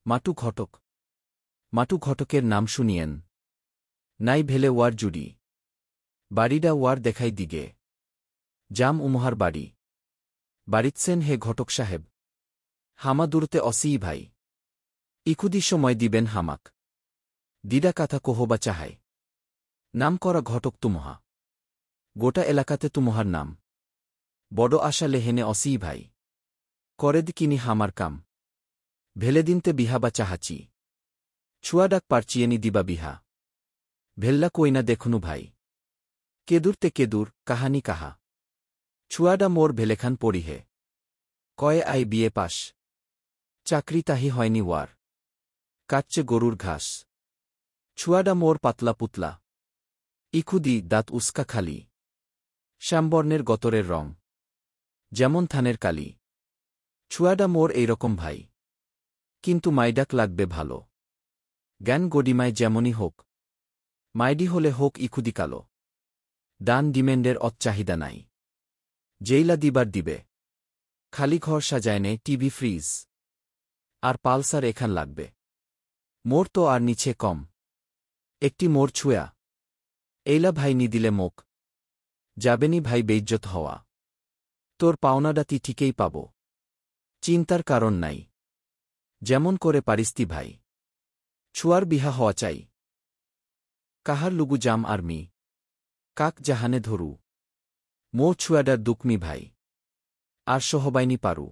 মাটু ঘটক। মাটু ঘটকের নাম শুনিয়েন নাই ভেলে ওয়ার জুড়ি। বাড়িডা ওয়ার দেখাই দিগে। জাম উমহার বাড়ি। বাড়িতছেন হে ঘটক সাহেব। হামা দূরতে অসিই ভাই। ইকুদি সময় দিবেন হামাক। দিডা কাথা কোহবা চাহাই। নাম করা ঘটক তুমহা। গোটা এলাকাতে তুমহার নাম। বড় আশা লেহেনে অসিই ভাই। করেদ কিনি হামার কাম। ভেলে দিনতে বিহাবা চাহাচি। ছুয়াডাক পারচিয়েনি দিবা বিহা। ভেল্লা কইনা দেখনু ভাই। কেদুরতে কেদুর কাহানি কাহা। ছুয়াডা মোর ভেলেখান পড়িহে। কয়ে আই বিয়ে পাশ। চাকরি তাহি হয়নি ওয়ার। কাটচে গরুর ঘাস। ছুয়াডা মোর পাতলা পুতলা। ইখুদি দাঁত উস্কা খালি। শ্যামবর্ণের গতরের রং। যেমন থানের কালি। ছুয়াডা মোর এইরকম ভাই। কিন্তু মাইডাক লাগবে ভালো। জ্ঞান গডিমায় যেমনই হোক। মাইডি হলে হোক ইখুদি কালো। দান ডিমেন্ডের চাহিদা নাই। যেইলা দিবার দিবে। খালি ঘর সাজায়নে টিভি ফ্রিজ। আর পালসার এখান লাগবে। মোর তো আর নিচে কম। একটি মোর ছুয়া। এইলা ভাই নি দিলে মোক। যাবেনি ভাই বেইজ্জত হওয়া। তোর পাওনাডাতি ঠিকই পাব। চিন্তার কারণ নাই। যেমন করে পারিস্তি ভাই। ছুয়ার বিহা হওয়া চাই। কাহার লুগু জাম আর্মি। কাক জাহানে ধরু। মোর ছুয়াডার দুকমি ভাই। আর সহবাইনি পারু।